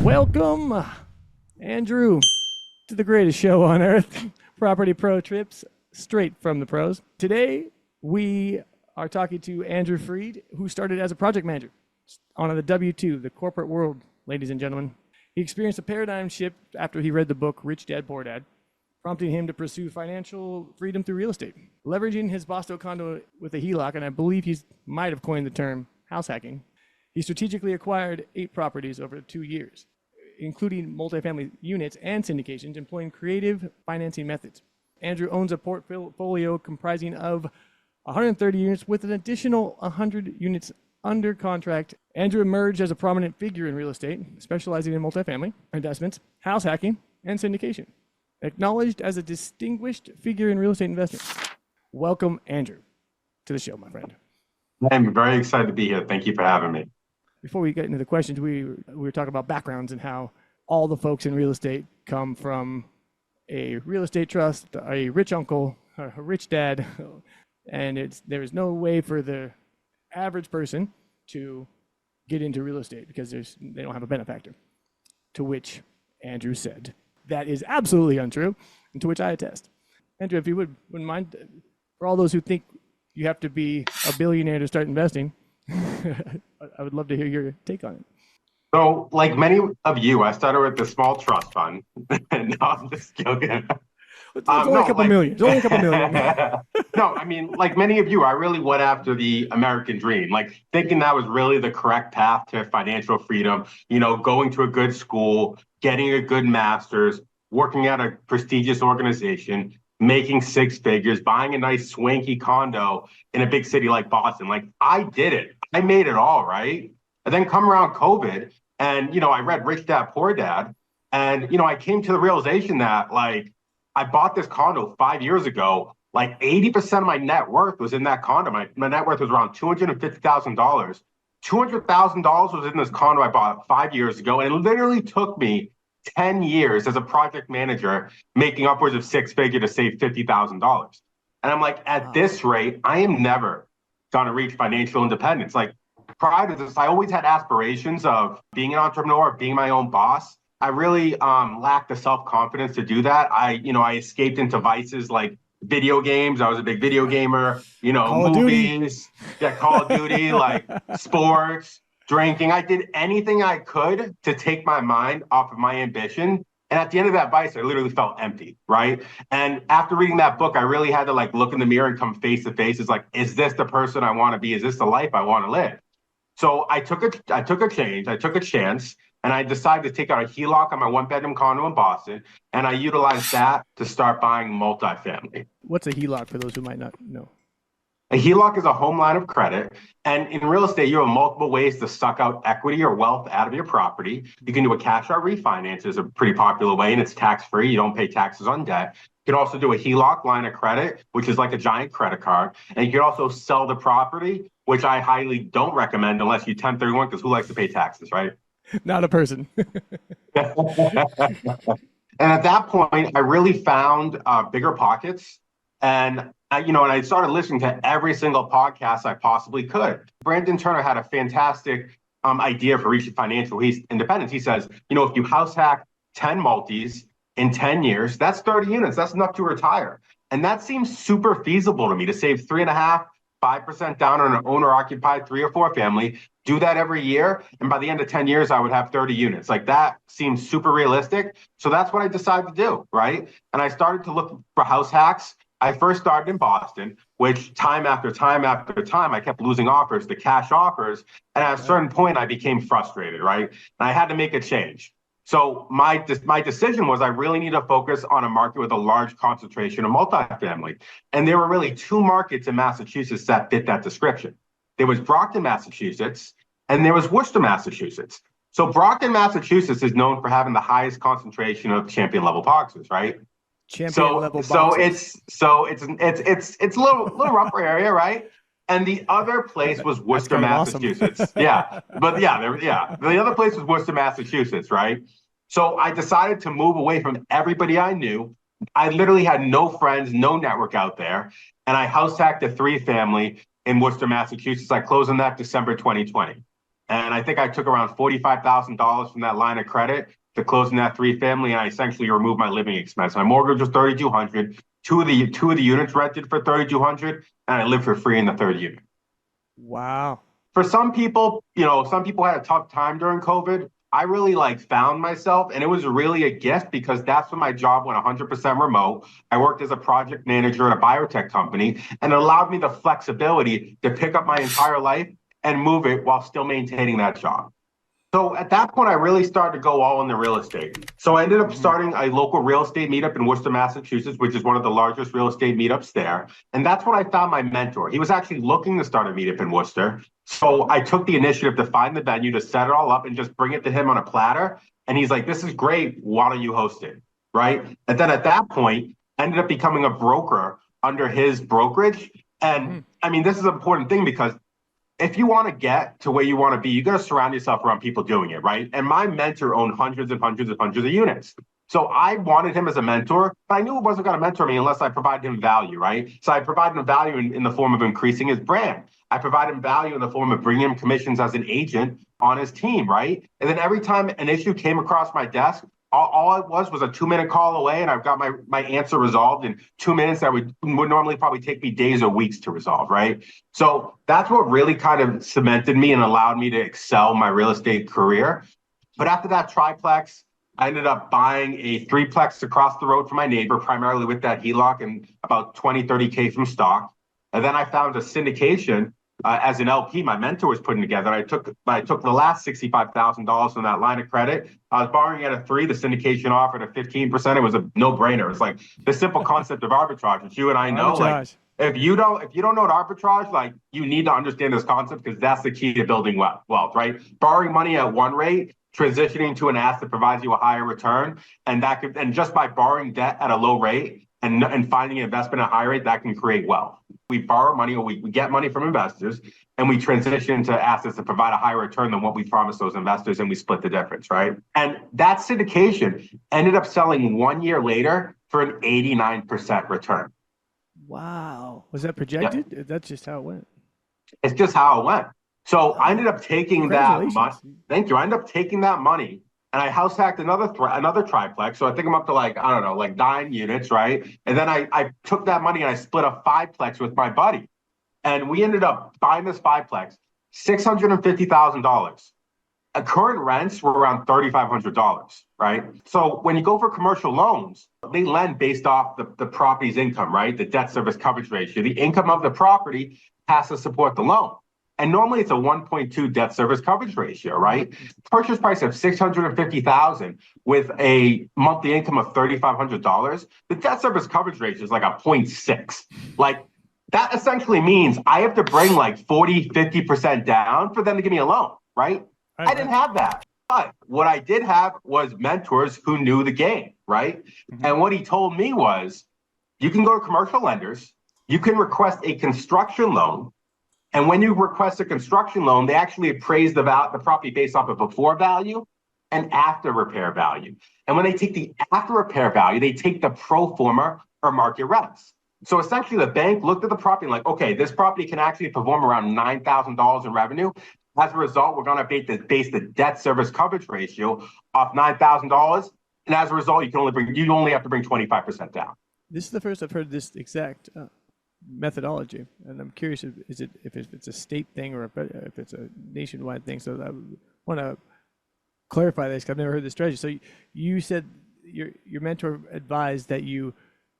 Welcome, Andrew, to the greatest show on earth, Property Pro Trips, straight from the pros. Today, we are talking to Andrew Freed, who started as a project manager on the W-2, the corporate world, ladies and gentlemen. He experienced a paradigm shift after he read the book Rich Dad, Poor Dad, prompting him to pursue financial freedom through real estate. Leveraging his Boston condo with a HELOC, and I believe he might have coined the term house hacking, he strategically acquired 8 properties over 2 years, including multifamily units and syndications, employing creative financing methods. Andrew owns a portfolio comprising of 130 units with an additional 100 units under contract. Andrew emerged as a prominent figure in real estate, specializing in multifamily investments, house hacking, and syndication. Acknowledged as a distinguished figure in real estate investment. Welcome, Andrew, to the show, my friend. I'm very excited to be here. Thank you for having me. Before we get into the questions, we were talking about backgrounds and how all the folks in real estate come from a real estate trust, a rich uncle, a rich dad, and there is no way for the average person to get into real estate because they don't have a benefactor. To which Andrew said, that is absolutely untrue, and to which I attest. Andrew, if you wouldn't mind, for all those who think you have to be a billionaire to start investing, I would love to hear your take on it. So, like many of you, I started with the small trust fund. No, I'm just joking. It's only a couple million. It's only a couple million. No, I mean, like many of you, I really went after the American dream, like thinking that was really the correct path to financial freedom, going to a good school, getting a good master's, working at a prestigious organization, making 6 figures, buying a nice swanky condo in a big city like Boston. Like I did it. I made it all, right? And then come around COVID and, I read Rich Dad, Poor Dad. And, I came to the realization that like I bought this condo 5 years ago. Like 80% of my net worth was in that condo. My net worth was around $250,000. $200,000 was in this condo I bought 5 years ago. And it literally took me 10 years as a project manager, making upwards of 6 figures to save $50,000. And I'm like, at this rate, I am never going to reach financial independence. Like prior to this, I always had aspirations of being an entrepreneur, being my own boss. I really lacked the self-confidence to do that. I escaped into vices like video games. I was a big video gamer, movies, Call of Duty, like sports, drinking. I did anything I could to take my mind off of my ambition. And at the end of that vice, I literally felt empty, right? And after reading that book, I really had to like look in the mirror and come face to face. It's like, is this the person I want to be? Is this the life I want to live? So I took a chance, and I decided to take out a HELOC on my 1-bedroom condo in Boston, and I utilized that to start buying multifamily. What's a HELOC for those who might not know? A HELOC is a home line of credit. And in real estate, you have multiple ways to suck out equity or wealth out of your property. You can do a cash out refinance, is a pretty popular way, and it's tax-free. You don't pay taxes on debt. You can also do a HELOC line of credit, which is like a giant credit card. And you can also sell the property, which I highly don't recommend unless you 1031, because who likes to pay taxes, right? Not a person. And at that point, I really found bigger pockets. And I started listening to every single podcast I possibly could. Brandon Turner had a fantastic idea for reaching financial independence. He says, if you house hack 10 multis in 10 years, that's 30 units. That's enough to retire. And that seems super feasible to me, to save 3.5%, 5% down on an owner-occupied 3 or 4 family, do that every year. And by the end of 10 years, I would have 30 units. Like that seems super realistic. So that's what I decided to do, right? And I started to look for house hacks. I first started in Boston, which time after time after time, I kept losing offers, the cash offers. And at a certain point, I became frustrated, right? And I had to make a change. So my decision was I really need to focus on a market with a large concentration of multifamily. And there were really 2 markets in Massachusetts that fit that description. There was Brockton, Massachusetts, and there was Worcester, Massachusetts. So Brockton, Massachusetts is known for having the highest concentration of champion level boxers, right? It's a little rougher area, right? And the other place was Worcester, Massachusetts. Awesome. The other place was Worcester, Massachusetts, right? So I decided to move away from everybody I knew. I literally had no friends, no network out there, and I house hacked a 3-family in Worcester, Massachusetts. I closed on that December 2020. And I think I took around $45,000 from that line of credit to close in that three family, and I essentially removed my living expense. My mortgage was $3,200. Two of the units rented for $3,200, and I lived for free in the third unit. Wow. For some people, some people had a tough time during COVID. I really found myself, and it was really a gift because that's when my job went 100% remote. I worked as a project manager at a biotech company, and it allowed me the flexibility to pick up my entire life and move it while still maintaining that job. So at that point, I really started to go all in the real estate. So I ended up starting a local real estate meetup in Worcester, Massachusetts, which is one of the largest real estate meetups there. And that's when I found my mentor. He was actually looking to start a meetup in Worcester. So I took the initiative to find the venue, to set it all up and just bring it to him on a platter. And he's like, this is great. Why don't you host it? Right. And then at that point, I ended up becoming a broker under his brokerage. And I mean, this is an important thing because if you want to get to where you want to be, you got to surround yourself around people doing it, right? And my mentor owned hundreds and hundreds and hundreds of units. So I wanted him as a mentor, but I knew it wasn't going to mentor me unless I provided him value, right? So I provided him value in the form of increasing his brand. I provided him value in the form of bringing him commissions as an agent on his team, right? And then every time an issue came across my desk, all it was a 2-minute call away, and I've got my answer resolved in 2 minutes. That would normally probably take me days or weeks to resolve, right? So that's what really kind of cemented me and allowed me to excel my real estate career. But after that triplex, I ended up buying a threeplex across the road from my neighbor, primarily with that HELOC and about 20, 30K from stock. And then I found a syndication as an LP my mentor was putting together. I took the last $65,000 from that line of credit. I was borrowing at a 3. The syndication offered at 15%. It was a no-brainer. It's like the simple concept of arbitrage, which you and I know. Like, if you don't know what arbitrage, like, you need to understand this concept because that's the key to building wealth, right? Borrowing money at one rate, transitioning to an asset that provides you a higher return, and just by borrowing debt at a low rate and finding an investment at a high rate, that can create wealth. We borrow money, or we get money from investors, and we transition into assets that provide a higher return than what we promised those investors, and we split the difference, right? And that syndication ended up selling 1 year later for an 89% return. Wow. Was that projected? Yeah. That's just how it went. It's just how it went. So I ended up taking that money. Thank you. I ended up taking that money, and I house hacked another triplex. So I think I'm up to 9 units, right? And then I took that money and I split a fiveplex with my buddy. And we ended up buying this fiveplex, $650,000. Current rents were around $3,500, right? So when you go for commercial loans, they lend based off the property's income, right? The debt service coverage ratio. The income of the property has to support the loan. And normally it's a 1.2 debt service coverage ratio, right? Purchase price of $650,000 with a monthly income of $3,500. The debt service coverage ratio is like a 0.6. Like, that essentially means I have to bring like 40, 50% down for them to give me a loan, right? I didn't have that. But what I did have was mentors who knew the game, right? And what he told me was, you can go to commercial lenders, you can request a construction loan. And when you request a construction loan, they actually appraise the property based off of before value and after repair value. And when they take the after repair value, they take the pro forma or market rents. So essentially the bank looked at the property and like, okay, this property can actually perform around $9,000 in revenue. As a result, we're going to base the debt service coverage ratio off $9,000. And as a result, you only have to bring 25% down. This is the first I've heard this exact methodology, and I'm curious if it's a state thing or if it's a nationwide thing. So I want to clarify this because I've never heard this strategy. So you said your mentor advised that you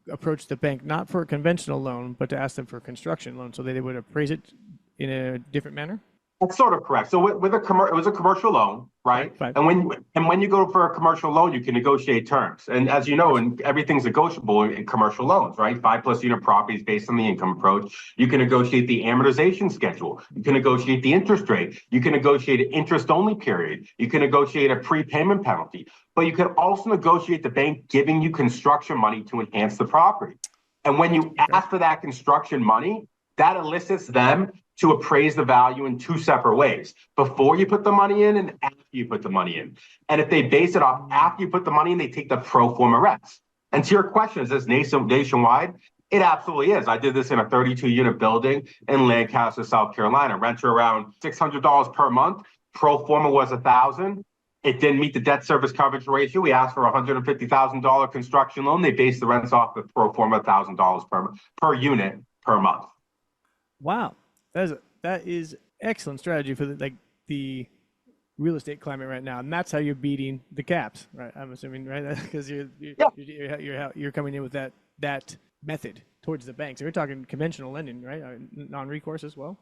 approach the bank not for a conventional loan, but to ask them for a construction loan, so that they would appraise it in a different manner. That's sort of correct. So it was a commercial loan, right? And when you go for a commercial loan, you can negotiate terms. And as you know, and everything's negotiable in commercial loans, right? 5+ unit properties based on the income approach. You can negotiate the amortization schedule. You can negotiate the interest rate. You can negotiate an interest-only period. You can negotiate a prepayment penalty. But you can also negotiate the bank giving you construction money to enhance the property. And when you ask for that construction money, that elicits them to appraise the value in two separate ways: before you put the money in and after you put the money in. And if they base it off after you put the money in, they take the pro forma rents. And to your question, is this nationwide? It absolutely is. I did this in a 32-unit building in Lancaster, South Carolina. Rents are around $600 per month. Pro forma was 1,000. It didn't meet the debt service coverage ratio. We asked for a $150,000 construction loan. They based the rents off the pro forma $1,000 per unit per month. Wow, that is excellent strategy for the real estate climate right now, and that's how you're beating the caps, right? I'm assuming, right? Because you're coming in with that method towards the banks. We're talking conventional lending, right? Non-recourse as well.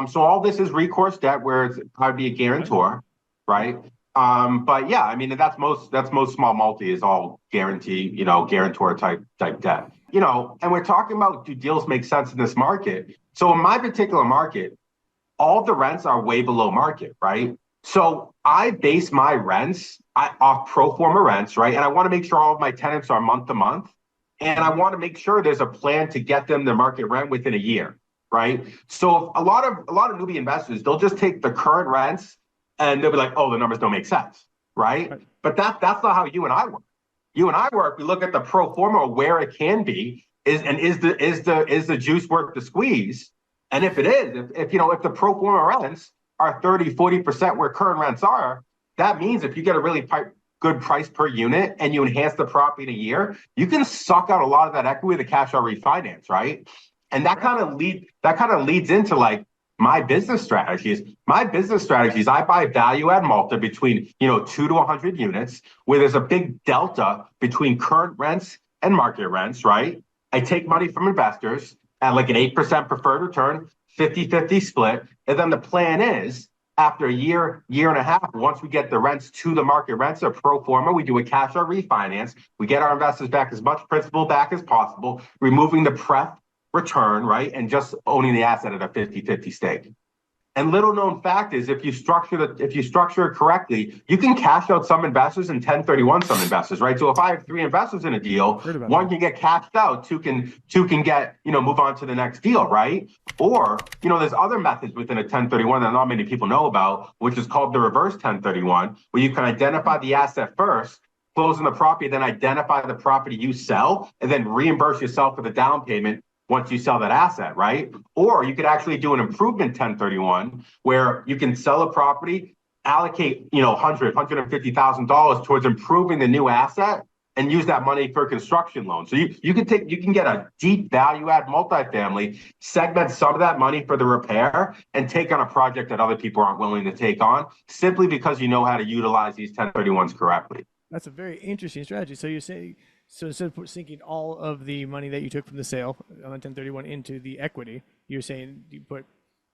So all this is recourse debt where I'd be a guarantor, right? But yeah, I mean that's most small multi is all guarantee, guarantor type debt. And we're talking about, do deals make sense in this market? So in my particular market, all the rents are way below market, right? So I base my rents off pro forma rents, right? And I want to make sure all of my tenants are month to month. And I want to make sure there's a plan to get them the market rent within a year, right? So a lot of newbie investors, they'll just take the current rents and they'll be like, oh, the numbers don't make sense, right? But that's not how you and I work. You and I work, we look at the pro forma where it can be, is the juice worth the squeeze? And if it is, if the pro forma rents are 30-40% where current rents are, that means if you get a really good price per unit and you enhance the property in a year, you can suck out a lot of that equity with a cash out refinance, right? And that kind of leads into like my business strategies. My business strategies, I buy value add multi between 2 to 100 units, where there's a big delta between current rents and market rents, right? I take money from investors at like an 8% preferred return, 50-50 split. And then the plan is, after a year and a half, once we get the rents to the market rents or pro forma, we do a cash out refinance. We get our investors back as much principal back as possible, removing the pref return, right? And just owning the asset at a 50-50 stake. And little known fact is, if you structure it correctly, you can cash out some investors and 1031 some investors, right? So if I have 3 investors in a deal, one can get cashed out, two can get, move on to the next deal, right? Or, there's other methods within a 1031 that not many people know about, which is called the reverse 1031, where you can identify the asset first, close on the property, then identify the property you sell, and then reimburse yourself for the down payment once you sell that asset, right? Or you could actually do an improvement 1031 where you can sell a property, allocate, $150,000 towards improving the new asset and use that money for a construction loan. So you can get a deep value add multifamily, segment some of that money for the repair, and take on a project that other people aren't willing to take on, simply because you know how to utilize these 1031s correctly. That's a very interesting strategy. So you're saying, instead of sinking all of the money that you took from the sale on the 1031 into the equity, you're saying you put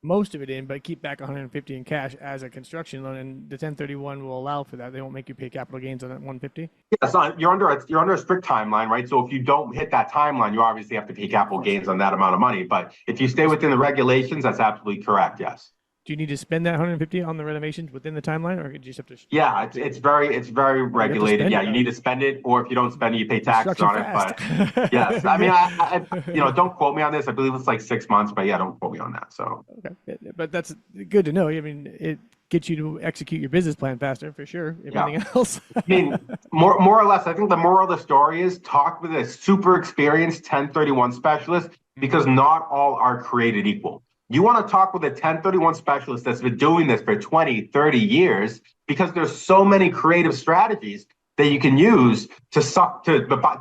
most of it in, but keep back 150 in cash as a construction loan, and the 1031 will allow for that. They won't make you pay capital gains on that 150. Yeah, so you're under a strict timeline, right? So if you don't hit that timeline, you obviously have to pay capital gains on that amount of money. But if you stay within the regulations, that's absolutely correct. Yes. Do you need to spend that 150 on the renovations within the timeline, or do you just have to? Yeah, it's very regulated. Yeah, you need to spend it, or if you don't spend it, you pay taxes on it. But yes, I mean, I don't quote me on this. I believe it's like 6 months, but yeah, don't quote me on that. So okay, but that's good to know. I mean, it gets you to execute your business plan faster, for sure. If anything else, I mean, more or less, I think the moral of the story is talk with a super experienced 1031 specialist, because not all are created equal. You want to talk with a 1031 specialist that's been doing this for 20, 30 years, because there's so many creative strategies that you can use to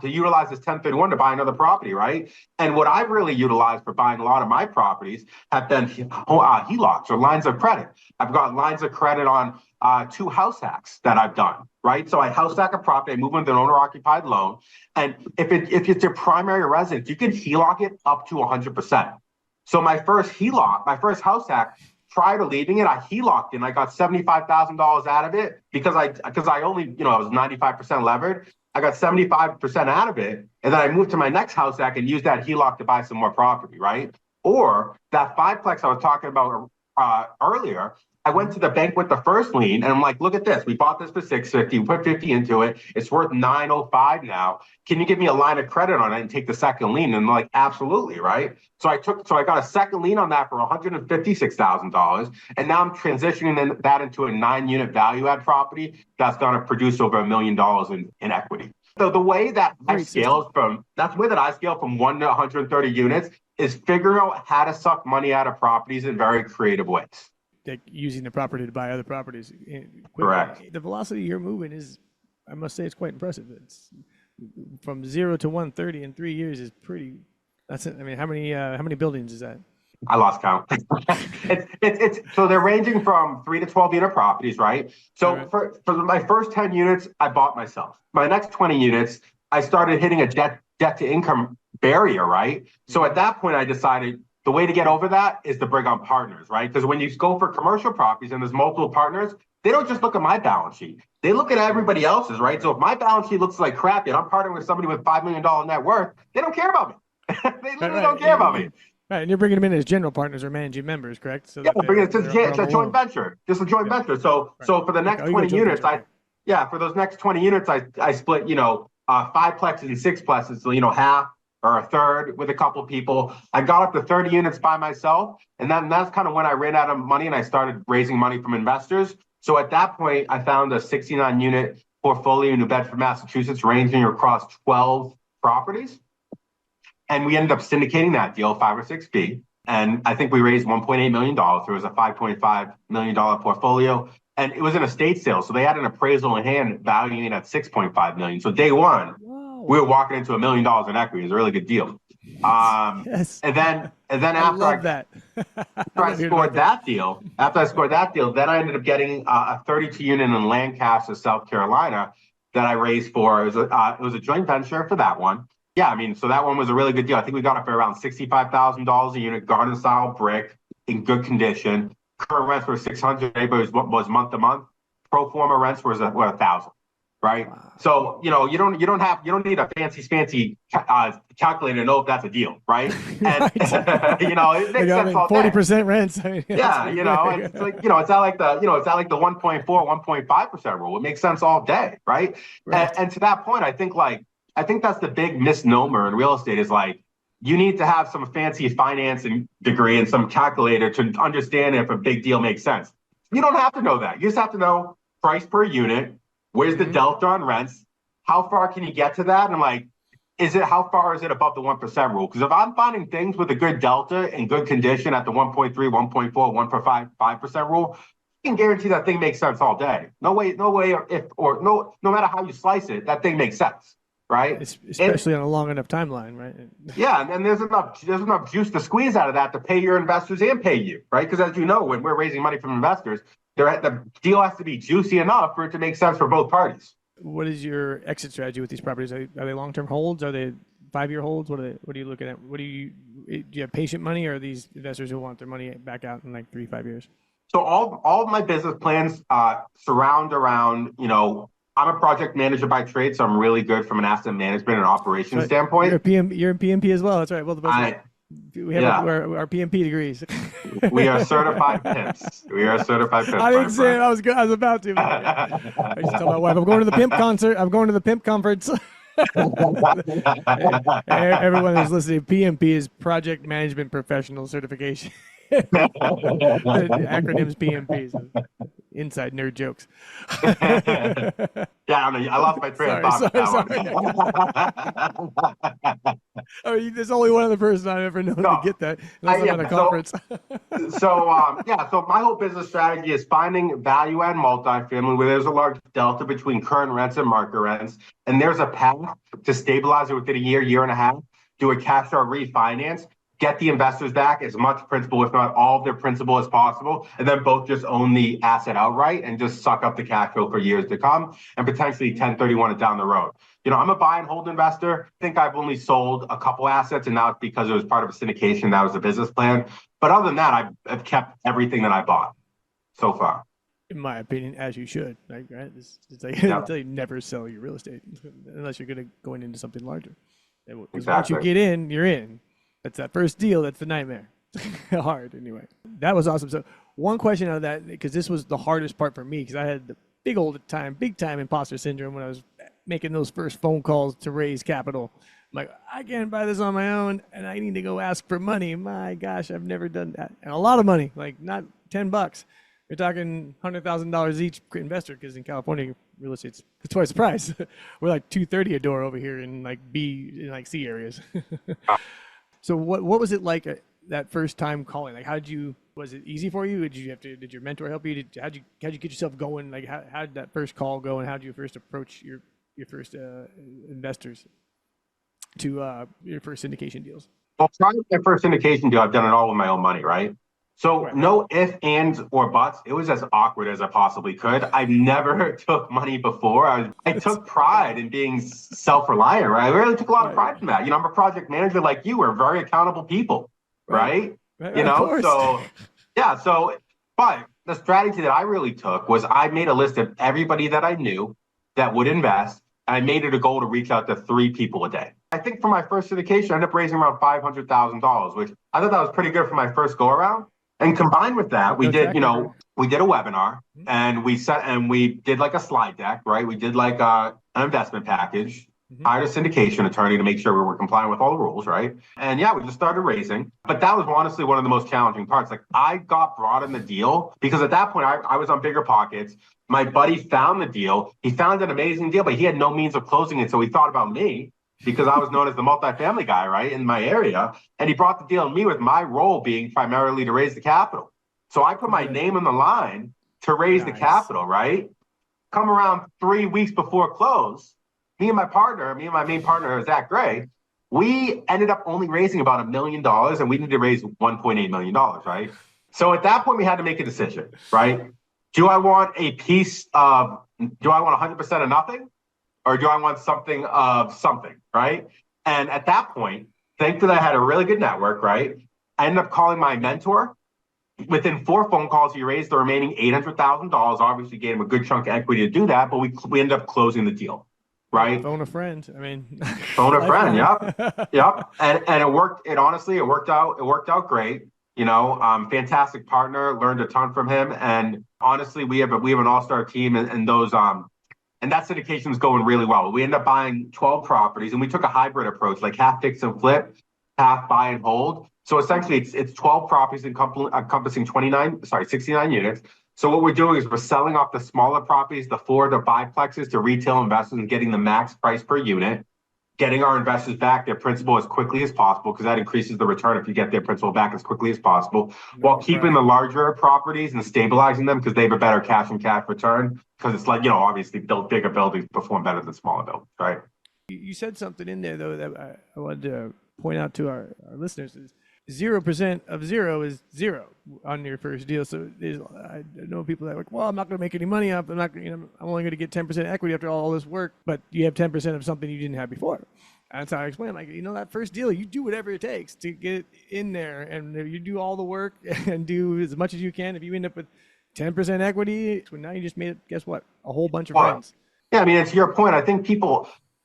utilize this 1031 to buy another property, right? And what I've really utilized for buying a lot of my properties have been HELOCs, or lines of credit. I've got lines of credit on 2 house hacks that I've done, right? So I house hack a property, I move into an owner-occupied loan, and if it's your primary residence, you can HELOC it up to 100%. So my first house hack, prior to leaving it, I HELOCed and I got $75,000 out of it because I only, I was 95% levered. I got 75% out of it. And then I moved to my next house hack and used that HELOC to buy some more property, right? Or that 5-plex I was talking about earlier, I went to the bank with the first lien and I'm like, look at this. We bought this for $650. We put $50 into it. It's worth $905 now. Can you give me a line of credit on it and take the second lien? And I'm like, absolutely, right? So I got a second lien on that for $156,000. And now I'm transitioning that into a 9-unit value add property that's going to produce over $1 million in equity. So the way that I scale from 1 to 130 units is figuring out how to suck money out of properties in very creative ways. like using the property to buy other properties quickly. Correct. The velocity you're moving is, I must say, it's quite impressive. It's from 0 to 130 in 3 years is pretty. That's it. I mean, how many buildings is that? I lost count. It's so they're ranging from 3 to 12 unit properties, right? So Right. for my first 10 units, I bought myself. My next 20 units, I started hitting a debt to income barrier, right? So at that point, I decided the way to get over that is to bring on partners, right? Because when you go for commercial properties and there's multiple partners, they don't just look at my balance sheet. They look at everybody else's, right? So if my balance sheet looks like crap and I'm partnering with somebody with $5 million net worth, they don't care about me. They literally don't care about me. Right, and you're bringing them in as general partners or managing members, correct? So Yeah, that bring it. It's a joint venture. venture, just a joint venture. So for the next Okay, you go 20 joint units, venture, okay. for those next 20 units, I split, fiveplexes and sixplexes, so half or a third with a couple of people. I got up to 30 units by myself, and then that's kind of when I ran out of money and I started raising money from investors. So at that point, I found a 69 unit portfolio in New Bedford, Massachusetts, ranging across 12 properties. And we ended up syndicating that deal, 5 or 6B. And I think we raised $1.8 million. There was a $5.5 million portfolio. And it was an estate sale. So they had an appraisal in hand valuing it at $6.5 million. So day one, we were walking into $1 million in equity. It was a really good deal. Yes. And then I after love that. I scored that deal, then I ended up getting a 32 unit in Lancaster, South Carolina that I raised for. It was a joint venture for that one. Yeah, I mean, so that one was a really good deal. I think we got it for around $65,000 a unit, garden style brick in good condition. Current rents were $600, but was month to month. Pro forma rents was $1,000, right? Wow. So you don't need a fancy calculator to know if that's a deal, right? And Right. it makes sense all day. 40% rents. I mean, yeah, it's like it's not like the 1.4, 1.5% rule. It makes sense all day, right? Right. And to that point, I think that's the big misnomer in real estate is like, you need to have some fancy financing degree and some calculator to understand if a big deal makes sense. You don't have to know that. You just have to know price per unit, where's the delta on rents, how far can you get to that, and like, how far is it above the 1% rule? Because if I'm finding things with a good delta in good condition at the 1.3, 1.4, 1.5% rule, I can guarantee that thing makes sense all day. No matter how you slice it, that thing makes sense. Right, especially on a long enough timeline, right? Yeah, and there's enough juice to squeeze out of that to pay your investors and pay you, right? Because as you know, when we're raising money from investors, the deal has to be juicy enough for it to make sense for both parties. What is your exit strategy with these properties? Are they long-term holds? Are they 5-year holds? What are you looking at? Do you have patient money, or are these investors who want their money back out in like 3-5 years? So all of my business plans surround around, I'm a project manager by trade, so I'm really good from an asset management and operations standpoint. You're in PMP as well. That's right. Well, we have our PMP degrees. We are certified pimps. I didn't say it. I was about to. I just tell my wife, I'm going to the pimp concert. I'm going to the pimp conference. Everyone who's listening, PMP is Project Management Professional Certification. The acronym's PMP. So inside nerd jokes. Yeah, I lost my train of thought. There's only one other person I've ever known to get that, unless I'm at a conference. So my whole business strategy is finding value add multifamily where there's a large delta between current rents and market rents, and there's a path to stabilize it within a year and a half, do a cash out refinance, get the investors back as much principal, if not all of their principal as possible, and then both just own the asset outright and just suck up the cash flow for years to come and potentially 1031 it down the road. I'm a buy and hold investor. I think I've only sold a couple assets, and now it's because it was part of a syndication. That was the business plan. But other than that, I've kept everything that I bought so far. In my opinion, as you should, right? It's like you never sell your real estate unless you're going into something larger. Exactly. Once you get in, you're in. That's that first deal. That's the nightmare. Hard anyway. That was awesome. So one question out of that, because this was the hardest part for me, because I had the big time imposter syndrome when I was making those first phone calls to raise capital. I'm like, I can't buy this on my own, and I need to go ask for money. My gosh, I've never done that. And a lot of money, like not $10. You're talking $100,000 each investor, because in California, real estate's twice the price. We're like $230 a door over here in like C areas. So what was it like that first time calling? Like, was it easy for you? Did your mentor help you? How'd you get yourself going? Like, how did that first call go, and how did you first approach your first investors to your first syndication deals? Well, prior to my first syndication deal, I've done it all with my own money, right? So Right. no ifs, ands, or buts. It was as awkward as I possibly could. I've never took money before. I took pride in being self-reliant, right? I really took a lot of pride in that. I'm a project manager like you. We're very accountable people, right? Right, of course. So yeah. But the strategy that I really took was I made a list of everybody that I knew that would invest, and I made it a goal to reach out to 3 people a day. I think for my first syndication, I ended up raising around $500,000, which I thought that was pretty good for my first go around. And combined with that, we did a webinar, and we did like a slide deck, right? We did like an investment package, hired a syndication attorney to make sure we were complying with all the rules, right? And yeah, we just started raising. But that was honestly one of the most challenging parts. Like, I got brought in the deal because at that point I was on bigger pockets. My buddy found the deal. He found an amazing deal, but he had no means of closing it. So he thought about me, because I was known as the multifamily guy, right, in my area. And he brought the deal on me, with my role being primarily to raise the capital. So I put my name on the line to raise the capital, right? Come around 3 weeks before close, me and my main partner, Zach Gray, we ended up only raising about $1 million, and we needed to raise $1.8 million, right? So at that point, we had to make a decision, right? Do I want 100% of nothing? Or do I want something of something, right? And at that point, thankfully, I had a really good network, right? I ended up calling my mentor. Within 4 phone calls, he raised the remaining $800,000. Obviously, gave him a good chunk of equity to do that, but we ended up closing the deal, right? Phone a friend. I mean, phone a friend. Yep. And it worked. It worked out great. Fantastic partner. Learned a ton from him. And honestly, we have an all-star team, and those and that syndication is going really well. We ended up buying 12 properties, and we took a hybrid approach, like half fix and flip, half buy and hold. So essentially, it's 12 properties encompassing 69 units. So what we're doing is we're selling off the smaller properties, the 4 to biplexes, to retail investors, and getting the max price per unit, getting our investors back their principal as quickly as possible, because that increases the return if you get their principal back as quickly as possible, while keeping the larger properties and stabilizing them, because they have a better cash return. Because it's like, obviously bigger buildings perform better than smaller buildings, right? You said something in there, though, that I wanted to point out to our listeners. Is 0% of 0 is 0 on your first deal. So I know people that are like, well, I'm not going to make any money off. I'm only going to get 10% equity after all this work, but you have 10% of something you didn't have before. That's how I explain. Like, that first deal, you do whatever it takes to get in there, and you do all the work and do as much as you can. If you end up with 10% equity, well, now you just made, guess what? A whole bunch of friends. Yeah, I mean, it's your point. I think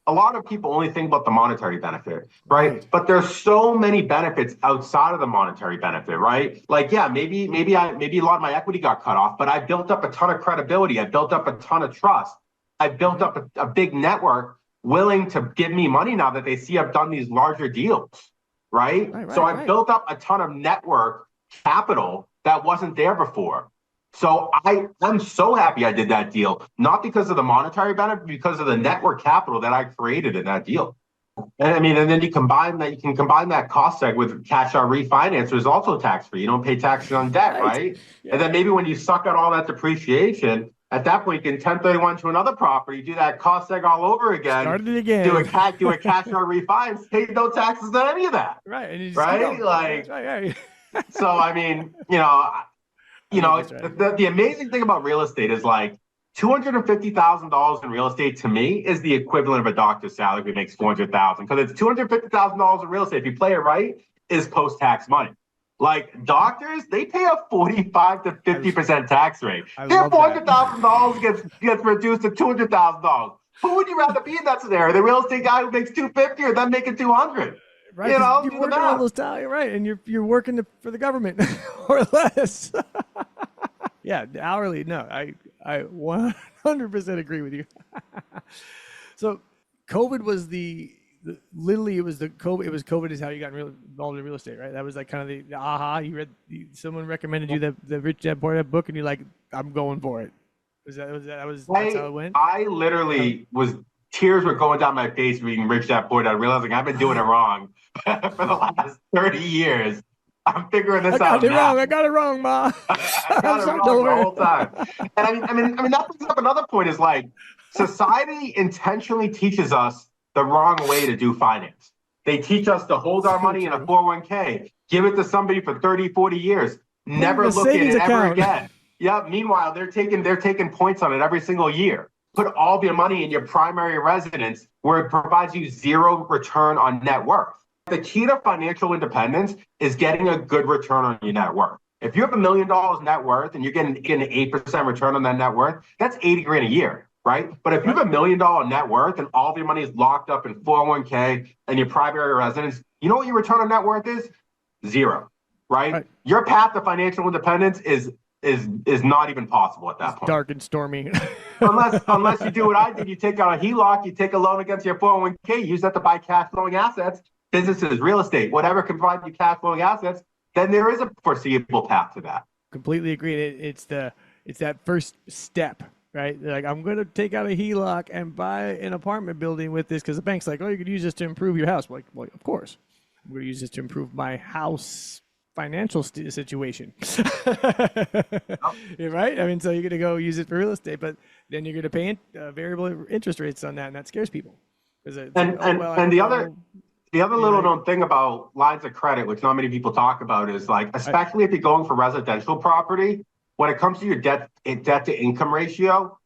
a lot of people only think about the monetary benefit, right? But there's so many benefits outside of the monetary benefit, right? Like, yeah, maybe a lot of my equity got cut off, but I built up a ton of credibility. I built up a ton of trust. I built up a big network willing to give me money now that they see I've done these larger deals, right? So I built up a ton of network capital that wasn't there before. So I'm so happy I did that deal, not because of the monetary benefit, because of the network capital that I created in that deal. And then you can combine that cost seg with cash out refinance, which is also tax free. You don't pay taxes on debt, right? Yeah. And then maybe when you suck out all that depreciation, at that point you can 1031 to another property, do that cost seg all over again. Start it again. Do a cash out refinance, pay no taxes on any of that. Right. And you just right? So I mean, the amazing thing about real estate is, like, $250,000 in real estate to me is the equivalent of a doctor's salary who makes $400,000, because it's $250,000 in real estate. If you play it right, is post-tax money. Like, doctors, they pay a 45 to 50% tax rate. Their $400,000 gets reduced to $200,000. Who would you rather be in that scenario? The real estate guy who makes $250 or them making $200? Right, you're working on those right, and you're working for the government or less. Yeah, hourly. No, I 100% agree with you. So, COVID was literally it was COVID is how you got involved in real estate, right? That was like kind of the aha. You read someone recommended you the Rich Dad Poor Dad book, and you're like, I'm going for it. That's how it went? I literally tears were going down my face reading Rich Dad Poor Dad, realizing I've been doing it wrong for the last 30 years. I'm figuring this I got out it now. wrong. I got it wrong, Ma. I I'm got it starting wrong the over. whole time. And I mean, that brings up another point is like society intentionally teaches us the wrong way to do finance. They teach us to hold our So money in a true. 401k, give it to somebody for 30, 40 years, Put it in never a look at savings it ever account. again. Yeah. Meanwhile, they're taking points on it every single year. Put all of your money in your primary residence where it provides you zero return on net worth. The key to financial independence is getting a good return on your net worth. If you have $1 million net worth and you're getting an 8% return on that net worth, that's 80 grand a year, right? But if you have $1 million net worth and all of your money is locked up in 401k and your primary residence, you know what your return on net worth is? Zero, right? Your path to financial independence is not even possible at that It's point. dark and stormy. Unless you do what I did, you take out a HELOC, you take a loan against your 401k, use that to buy cash flowing assets, businesses, real estate, whatever can provide you cash flowing assets, then there is a foreseeable path to that. Completely agree. It's that first step, right? Like, I'm going to take out a HELOC and buy an apartment building with this because the bank's like, oh, you could use this to improve your house. Like, well, of course, I'm going to use this to improve my house financial situation. Right? I mean, so you're going to go use it for real estate, but then you're going to pay variable interest rates on that, and that scares people. And the other little known thing about lines of credit, which not many people talk about, is like, especially if you're going for residential property, when it comes to your debt to income ratio,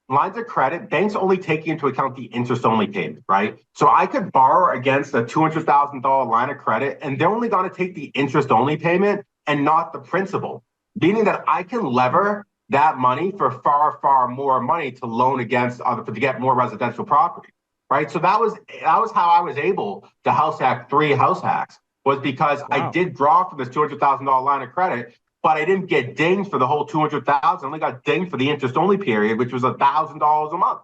lines of credit, banks only take into account the interest only payment, right? So I could borrow against a $200,000 line of credit, and they're only going to take the interest only payment and not the principal, meaning that I can lever that money for far, far more money to loan against to get more residential property. Right. So that was how I was able to house hack 3 house hacks, was because I did draw from this $200,000 line of credit, but I didn't get dinged for the whole $200,000. I only got dinged for the interest only period, which was $1,000 a month.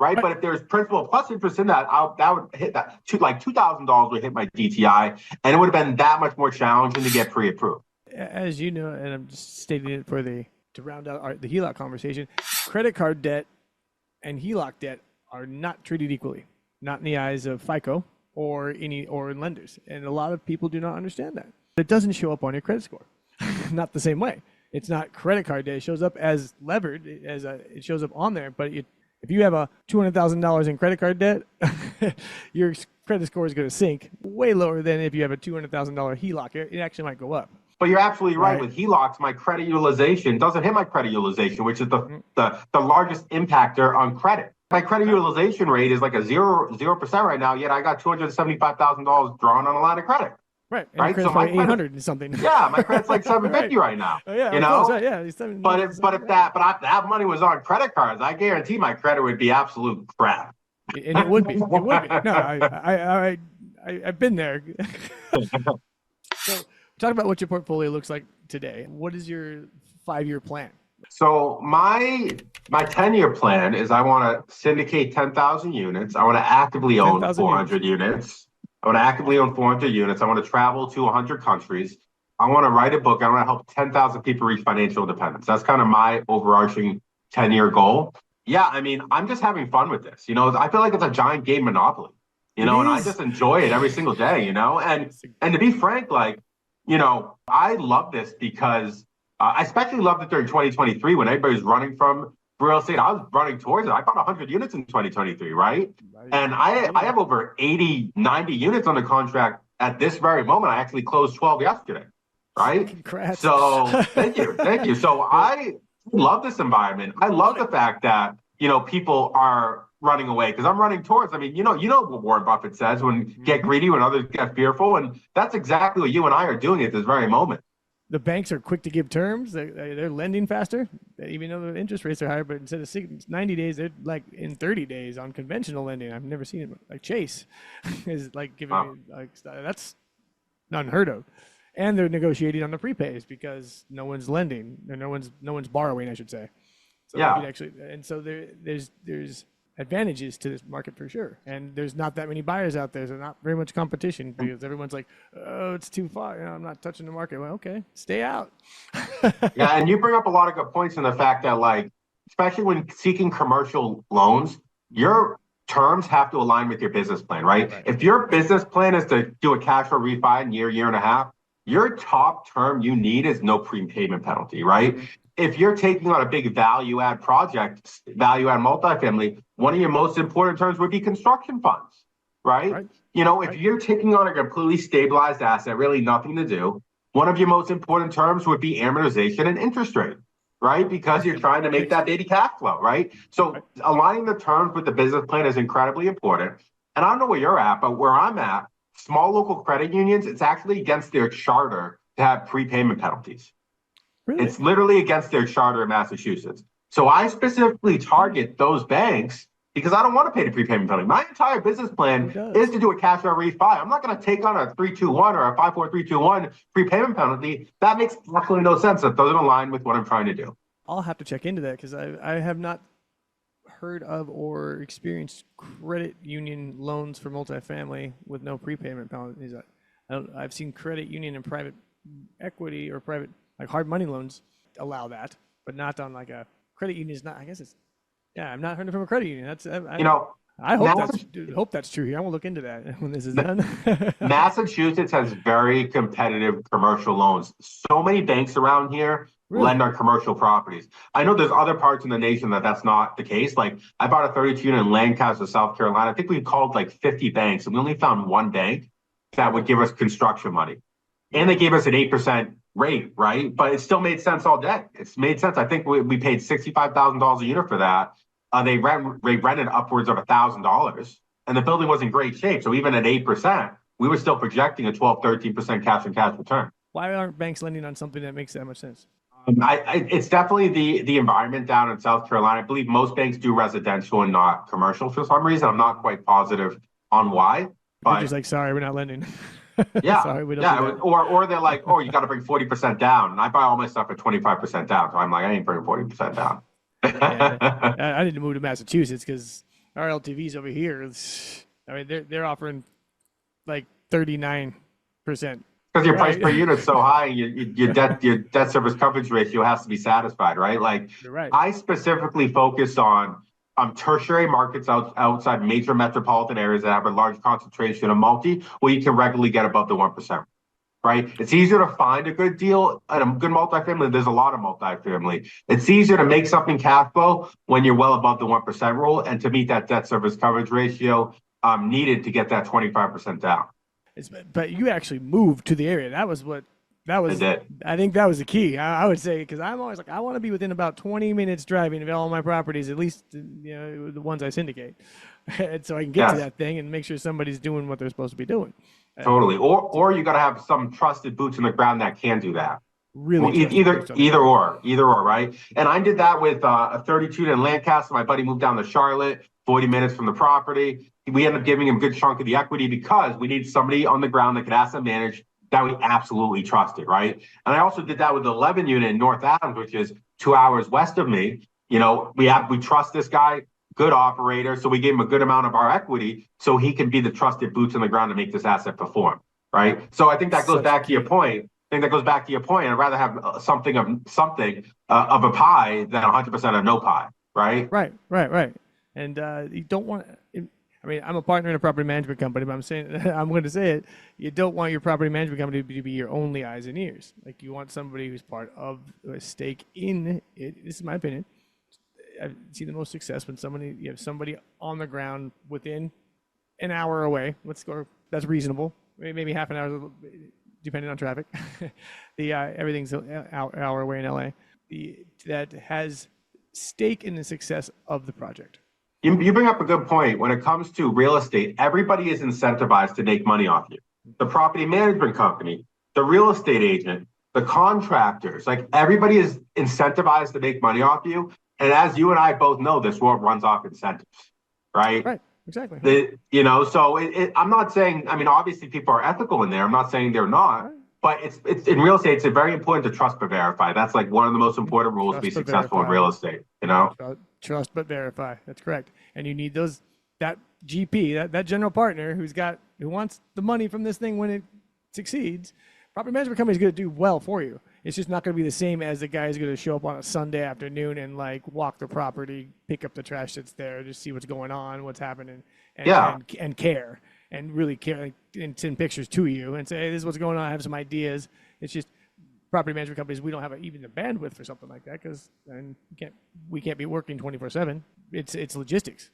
Right. But if there's principal plus interest in that, that would hit that like $2,000 would hit my DTI, and it would have been that much more challenging to get pre-approved. As you know, and I'm just stating it to round out the HELOC conversation, credit card debt and HELOC debt are not treated equally, not in the eyes of FICO or in lenders. And a lot of people do not understand that. It doesn't show up on your credit score. Not the same way. It's not credit card debt. It shows up as levered, it shows up on there. But if you have a $200,000 in credit card debt, your credit score is going to sink way lower than if you have a $200,000 HELOC. It actually might go up. But you're absolutely right. With HELOCs, my credit utilization doesn't hit my credit utilization, which is the largest impactor on credit. My credit utilization rate is like a 0% right now, yet I got $275,000 drawn on a line of credit. Right. And so my 800 and something. Yeah, my credit's like 750 right now. Oh, yeah, you know? Right, yeah. If that money was on credit cards, I guarantee my credit would be absolute crap. And it would be. It would be. No, I've been there. So talk about what your portfolio looks like today. What is your 5-year plan? So my 10-year plan is I want to syndicate 10,000 units. I want to actively own 400 units. I want to actively own 400 units. I want to travel to 100 countries. I want to write a book. I want to help 10,000 people reach financial independence. That's kind of my overarching 10-year goal. Yeah, I mean, I'm just having fun with this. I feel like it's a giant game Monopoly, and I just enjoy it every single day, and to be frank, like, I love this because I especially loved it during 2023 when everybody was running from real estate. I was running towards it. I bought 100 units in 2023, right? And I have over 80, 90 units under contract at this very moment. I actually closed 12 yesterday, right? Congrats. So thank you. So I love this environment. I love the fact that, people are running away because I'm running towards. I mean, you know what Warren Buffett says, when get greedy when others get fearful. And that's exactly what you and I are doing at this very moment. The banks are quick to give terms. They're lending faster, even though the interest rates are higher. But instead of 90 days, they're like in 30 days on conventional lending. I've never seen it. Like Chase is like giving me that's unheard of. And they're negotiating on the prepays because no one's lending or no one's borrowing, I should say. So so there's advantages to this market for sure. And there's not that many buyers out there. There's not very much competition because everyone's like, oh, it's too far. I'm not touching the market. Well, okay, stay out. Yeah, and you bring up a lot of good points in the fact that, like, especially when seeking commercial loans, your terms have to align with your business plan, right? If your business plan is to do a cash flow refi in year and a half, your top term you need is no prepayment penalty, right? Mm-hmm. If you're taking on a big value add project, value add multifamily, one of your most important terms would be construction funds, right? Right. If Right. you're taking on a completely stabilized asset, really nothing to do, one of your most important terms would be amortization and interest rate, right? Because you're trying to make Fixed. that baby cash flow, right? Right. So aligning the terms with the business plan is incredibly important. And I don't know where you're at, but where I'm at, small local credit unions, it's actually against their charter to have prepayment penalties. Really? It's literally against their charter in Massachusetts. So I specifically target those banks because I don't want to pay the prepayment penalty. My entire business Who plan is does? to do a cash out refi. I'm not going to take on a 321 or a 54321 prepayment penalty. That makes absolutely no sense. That doesn't align with what I'm trying to do. I'll have to check into that because I have not heard of or experienced credit union loans for multifamily with no prepayment penalties. I've seen credit union and private equity or private like hard money loans allow that, but not on like a credit union is not. I guess it's yeah. I'm not heard it from a credred union. That's You know, I Massachusetts, hope that's true here. I will look into that when this is done. Massachusetts has very competitive commercial loans. So many banks around here Really? lend on commercial properties. I know there's other parts in the nation that that's not the case. Like I bought a 32 unit in Lancaster, South Carolina. I think we called like 50 banks and we only found one bank that would give us construction money. And they gave us an 8% rate, right? But it still made sense all day. It's made sense. I think we paid $65,000 a unit for that. They rented upwards of $1,000 and the building was in great shape. So even at 8%, we were still projecting a 12, 13% cash on cash return. Why aren't banks lending on something that makes that much sense? It's definitely the environment down in South Carolina. I believe most banks do residential and not commercial for some reason. I'm not quite positive on why, They're just but like, sorry, we're not lending. yeah, Sorry, we don't yeah. do that. Or they're like, oh, you got to bring 40% down. And I buy all my stuff at 25% down. So I'm like, I ain't bringing 40% down. Yeah, I need to move to Massachusetts because our LTVs over here. I mean, they're offering like 39%. Because your price Right. per unit is so high, your debt service coverage ratio has to be satisfied, right? Like You're right. I specifically focus on tertiary markets outside major metropolitan areas that have a large concentration of multi, where you can regularly get above the 1%. Right? It's easier to find a good deal and a good multifamily. There's a lot of multifamily. It's easier to make something cash flow when you're well above the 1% rule and to meet that debt service coverage ratio needed to get that 25% down. But you actually moved to the area. That I was did. I think that was the key. I would say because I'm always like I want to be within about 20 minutes driving of all my properties, at least the ones I syndicate, and so I can get to Yes. that thing and make sure somebody's doing what they're supposed to be doing. Totally. Or you got to have some trusted boots on the ground that can do that. Really Well, trusted boots on the ground. either or, right? And I did that with a 32 in Lancaster. My buddy moved down to Charlotte, 40 minutes from the property. We ended up giving him a good chunk of the equity because we need somebody on the ground that could asset manage that we absolutely trusted, right? And I also did that with the 11 unit in North Adams, which is 2 hours west of me. We trust this guy, good operator, so we gave him a good amount of our equity so he can be the trusted boots on the ground to make this asset perform, right? So I think that goes Such back to your key. point. I think that goes back to your point. I'd rather have something of a pie than 100% of no pie, right? Right. And you don't want. I mean, I'm a partner in a property management company, but I'm saying I'm going to say it. You don't want your property management company to be your only eyes and ears. Like you want somebody who's part of a stake in it. This is my opinion. I see the most success when you have somebody on the ground within an hour away. Let's go. That's reasonable. Maybe half an hour, depending on traffic. Everything's an hour away in LA. That has stake in the success of the project. You bring up a good point. When it comes to real estate, everybody is incentivized to make money off you. The property management company, the real estate agent, the contractors, like everybody is incentivized to make money off you. And as you and I both know, this world runs off incentives, right? Right. Exactly. I'm not saying, I mean, obviously people are ethical in there. I'm not saying they're not, Right. but it's in real estate, it's very important to trust but verify. That's like one of the most important rules to be Trust but successful in verify. real estate. Trust but verify. That's correct. And you need that GP, that general partner who wants the money from this thing when it succeeds. Property management company is going to do well for you. It's just not going to be the same as the guy who's going to show up on a Sunday afternoon and like walk the property, pick up the trash that's there, just see what's going on, what's happening, and Yeah. and care. and really care and send pictures to you and say, hey, this is what's going on. I have some ideas. It's just property management companies, we don't have even the bandwidth for something like that because we can't be working 24/7. It's logistics.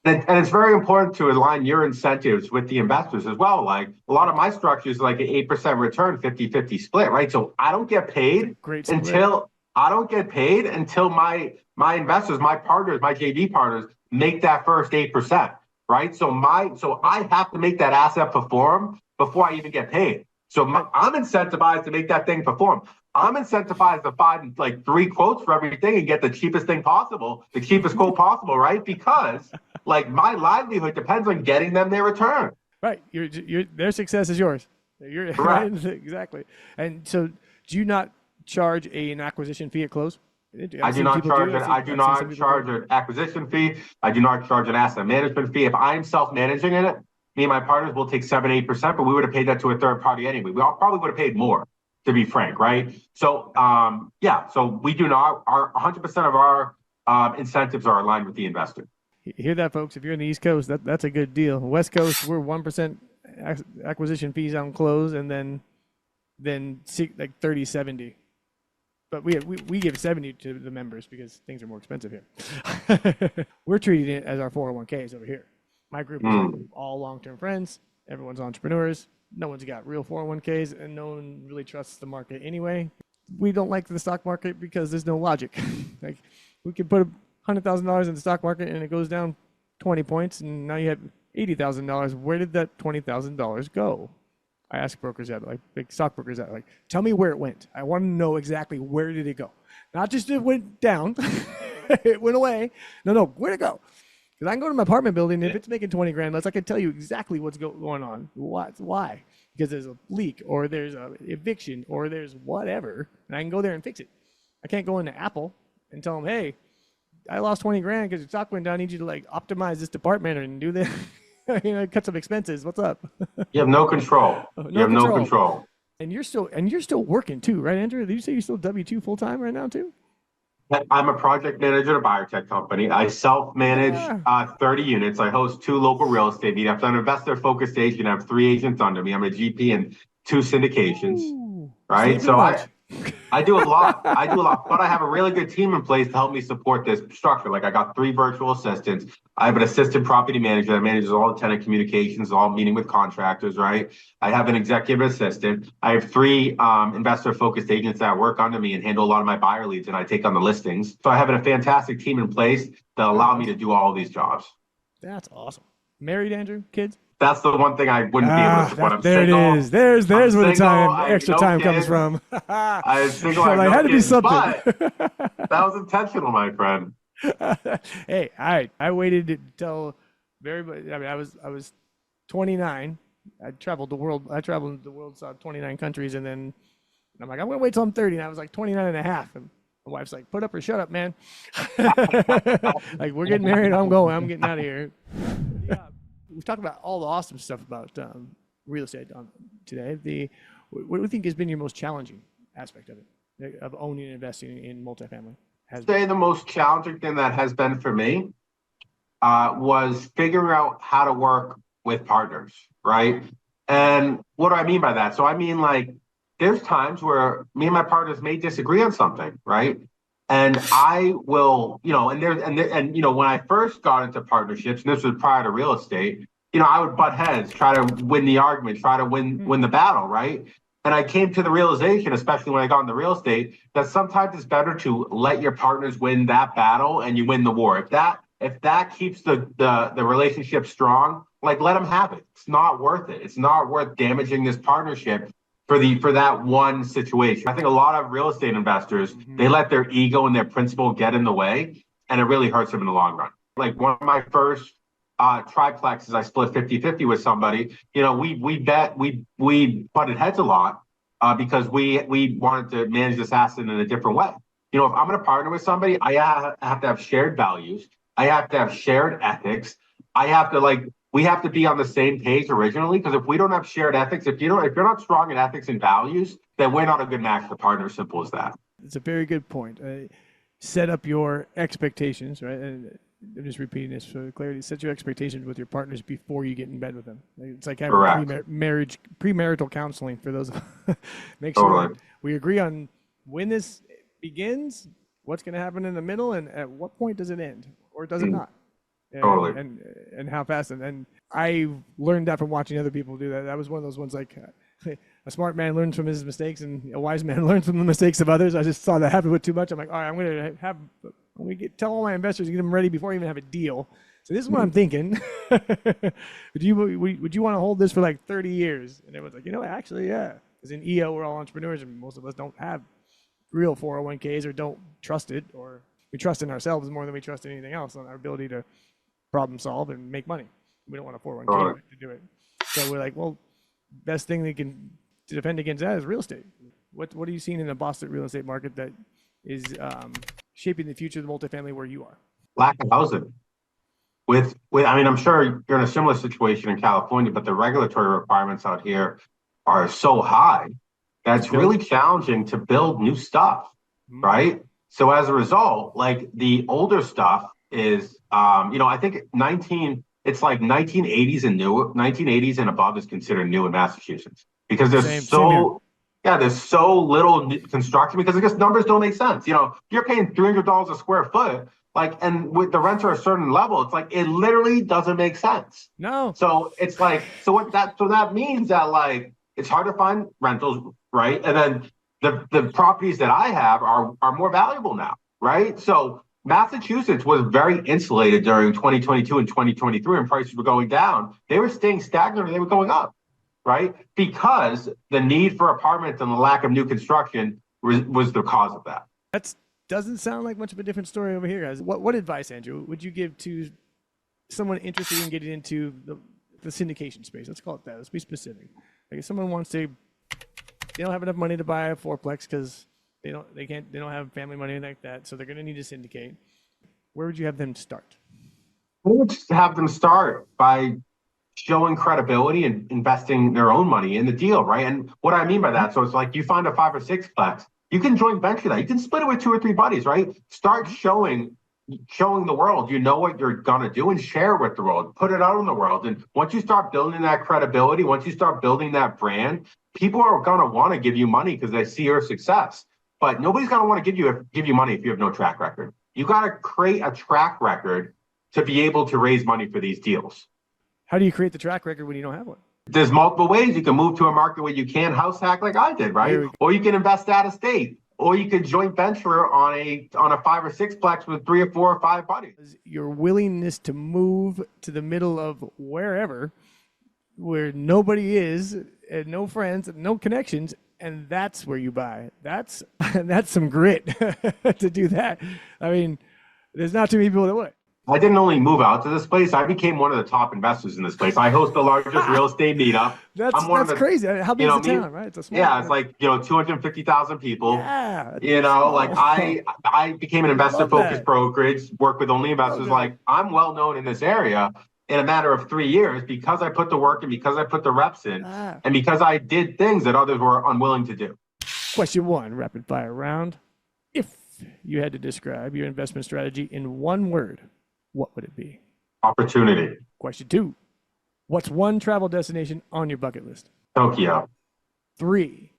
And it's very important to align your incentives with the investors as well. Like a lot of my structures, like an 8% return, 50-50 split, right? So I don't get paid until my investors, my partners, my JV partners make that first 8%, right? So I have to make that asset perform before I even get paid. So I'm incentivized to make that thing perform. I'm incentivized to find like 3 quotes for everything and get the cheapest thing possible, the cheapest quote possible, right? Because like my livelihood depends on getting them their return. Right. Their success is yours. Right. Exactly. And so do you not charge an acquisition fee at close? I do not charge an acquisition fee. I do not charge an asset management fee. If I'm self-managing in it, me and my partners will take 7-8%, but we would have paid that to a third party anyway. We all probably would have paid more, to be frank, right? So so we do not. Our 100% of our incentives are aligned with the investor. You hear that, folks? If you're in the East Coast, that's a good deal. West Coast, we're 1% acquisition fees on close, and then like 30-70. But we give 70 to the members because things are more expensive here. We're treating it as our 401ks over here. My group is all long-term friends. Everyone's entrepreneurs. No one's got real 401ks, and no one really trusts the market anyway. We don't like the stock market because there's no logic. Like we could put $100,000 in the stock market and it goes down 20 points, and now you have $80,000. Where did that $20,000 go? I ask brokers that, like big stockbrokers that, like, tell me where it went. I want to know exactly where did it go. Not just it went down, it went away. No, where'd it go? Because I can go to my apartment building, and if it's making 20 grand less, I can tell you exactly what's going on. Why? Because there's a leak, or there's a eviction, or there's whatever, and I can go there and fix it. I can't go into Apple and tell them, hey, I lost 20 grand because your stock went down. I need you to like optimize this department and do this. Cut some expenses. What's up? You have no control. No control. And you're still working too, right, Andrew? Did you say you're still W-2 full time right now too? I'm a project manager at a biotech company. I self-manage 30 units. I host 2 local real estate meetups. I'm an investor-focused agent. I have 3 agents under me. I'm a GP in 2 syndications. Ooh, right? So I do a lot. But I have a really good team in place to help me support this structure. Like I got 3 virtual assistants. I have an assistant property manager that manages all the tenant communications, all meeting with contractors, right? I have an executive assistant. I have 3 investor-focused agents that work under me and handle a lot of my buyer leads, and I take on the listings. So I have a fantastic team in place that allow me to do all of these jobs. That's awesome. Married, Andrew? Kids? That's the one thing I wouldn't be able to support. I'm there single. It is. There's where the extra time comes from. I'm single. I had to be something. That was intentional, my friend. Hey, I waited until I was 29. I traveled the world. Saw 29 countries, and then I'm like, I'm gonna wait till I'm 30. And I was like 29 and a half. And my wife's like, put up or shut up, man. Like, we're getting married. I'm getting out of here. Yeah. We've talked about all the awesome stuff about real estate today. What do you think has been your most challenging aspect of it, of owning and investing in multifamily? The most challenging thing that has been for me was figuring out how to work with partners, right? And what do I mean by that? So I mean, like, there's times where me and my partners may disagree on something, right? And I will, when I first got into partnerships, and this was prior to real estate, I would butt heads, try to win the argument, try to win the battle, right? And I came to the realization, especially when I got into real estate, that sometimes it's better to let your partners win that battle and you win the war. If that keeps the relationship strong, like, let them have it. It's not worth it. It's not worth damaging this partnership for that one situation. I think a lot of real estate investors, they let their ego and their principle get in the way, and it really hurts them in the long run. Like one of my first triplexes, I split 50-50 with somebody. We butted heads a lot because we wanted to manage this asset in a different way. If I'm going to partner with somebody, I have to have shared values. I have to have shared ethics. We have to be on the same page originally, because if we don't have shared ethics, if you're not strong in ethics and values, then we're not a good match to partner. Simple as that. It's a very good point. Set up your expectations, right? I'm just repeating this for clarity. Set your expectations with your partners before you get in bed with them. It's like having Correct. premarital counseling for those. Make sure Totally. that we agree on when this begins, what's going to happen in the middle, and at what point does it end, or does it not? Totally. And how fast. And I learned that from watching other people do that. That was one of those ones like a smart man learns from his mistakes and a wise man learns from the mistakes of others. I just saw that happen with too much. I'm like, all right, I'm going to tell all my investors to get them ready before I even have a deal. So this is what I'm thinking. would you want to hold this for like 30 years? And everyone's like, actually, yeah. Because in EO, we're all entrepreneurs and most of us don't have real 401ks or don't trust it, or we trust in ourselves more than we trust in anything else on our ability to problem solve and make money. We don't want a 401k to do it. So we're like, well, best thing to defend against that is real estate. What are you seeing in the Boston real estate market that is shaping the future of the multifamily where you are? Lack of housing. I mean, I'm sure you're in a similar situation in California, but the regulatory requirements out here are so high that it's really challenging to build new stuff, right? So as a result, like the older stuff is, I think it's like 1980s and new, 1980s and above is considered new in Massachusetts because there's so little construction because I guess numbers don't make sense. You're paying $300 a square foot, and with the rents are a certain level, it's like it literally doesn't make sense. No. So it's like, so that means that it's hard to find rentals, right? And then the properties that I have are more valuable now, right? So Massachusetts was very insulated during 2022 and 2023 when prices were going down. They were staying stagnant or they were going up, right? Because the need for apartments and the lack of new construction was the cause of that. That doesn't sound like much of a different story over here, guys. What advice, Andrew, would you give to someone interested in getting into the syndication space? Let's call it that. Let's be specific. Like if someone wants to, they don't have enough money to buy a fourplex because they don't have family money like that, so they're going to need to syndicate. Where would you have them start? I would just have them start by showing credibility and investing their own money in the deal, right? And what I mean by that, so it's like you find a 5 or 6plex, you can joint venture that. You can split it with 2 or 3 buddies, right? Start showing the world what you're gonna do and share with the world. Put it out in the world. And once you start building that credibility, once you start building that brand, people are gonna want to give you money because they see your success. But nobody's gonna want to give you money if you have no track record. You gotta create a track record to be able to raise money for these deals. How do you create the track record when you don't have one? There's multiple ways. You can move to a market where you can house hack like I did, right? Or you can invest out of state. Or you could joint venture on a 5 or 6plex with 3 or 4 or 5 buddies. Your willingness to move to the middle of wherever, where nobody is, and no friends, and no connections, and that's where you buy. That's some grit to do that. I mean, there's not too many people that would. I didn't only move out to this place. I became one of the top investors in this place. I host the largest real estate meetup. That's crazy. How big is the town, right? It's a small it's like 250,000 people. Yeah. I became an investor-focused brokerage, work with only investors. I'm well known in this area in a matter of 3 years because I put the work in, because I put the reps in, and because I did things that others were unwilling to do. Question 1, rapid fire round. If you had to describe your investment strategy in one word, what would it be? Opportunity. Question 2. What's one travel destination on your bucket list? Tokyo. 3.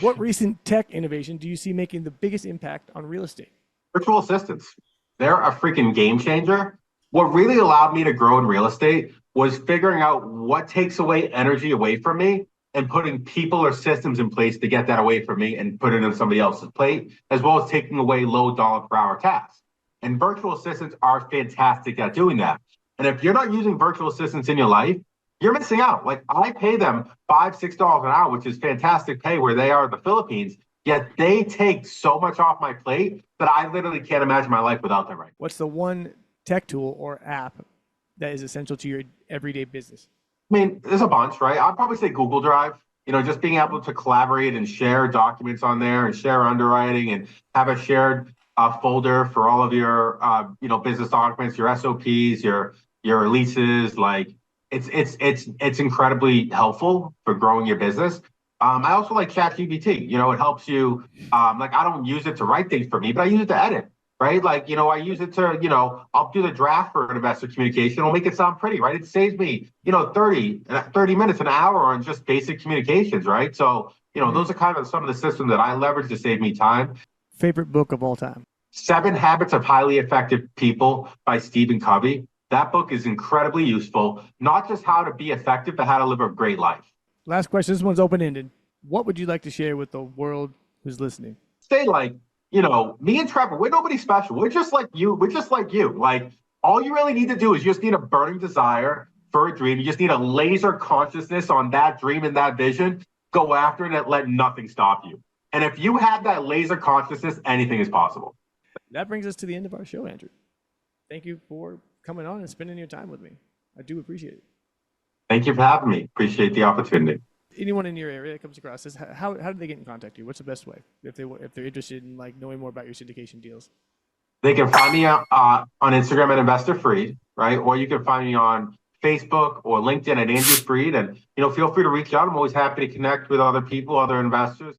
What recent tech innovation do you see making the biggest impact on real estate? Virtual assistants. They're a freaking game changer. What really allowed me to grow in real estate was figuring out what takes energy away from me and putting people or systems in place to get that away from me and put it on somebody else's plate, as well as taking away low dollar per hour tasks. And virtual assistants are fantastic at doing that. And if you're not using virtual assistants in your life, you're missing out. I pay them $5, $6 an hour, which is fantastic pay where they are in the Philippines, yet they take so much off my plate that I literally can't imagine my life without them right now. What's the one tech tool or app that is essential to your everyday business? I mean, there's a bunch, right? I'd probably say Google Drive. Just being able to collaborate and share documents on there and share underwriting and have a shared folder for all of your business documents, your SOPs, your leases. It's incredibly helpful for growing your business. I also like ChatGPT. It helps you. I don't use it to write things for me, but I use it to edit. right? Like, I use it to, I'll do the draft for an investor communication. It'll make it sound pretty, right? It saves me, 30 minutes, an hour on just basic communications, right? So, those are kind of some of the systems that I leverage to save me time. Favorite book of all time? 7 Habits of Highly Effective People by Stephen Covey. That book is incredibly useful, not just how to be effective, but how to live a great life. Last question. This one's open-ended. What would you like to share with the world who's listening? Say like, me and Trevor, we're nobody special. We're just like you. We're just like you. Like all you really need to do is you just need a burning desire for a dream. You just need a laser consciousness on that dream and that vision. Go after it and let nothing stop you. And if you have that laser consciousness, anything is possible. That brings us to the end of our show, Andrew. Thank you for coming on and spending your time with me. I do appreciate it. Thank you for having me. Appreciate the opportunity. Anyone in your area that comes across this, how do they get in contact with you? What's the best way if they're interested in like knowing more about your syndication deals? They can find me on Instagram at Investor Freed, right? Or you can find me on Facebook or LinkedIn at Andrew Freed. And feel free to reach out. I'm always happy to connect with other people, other investors.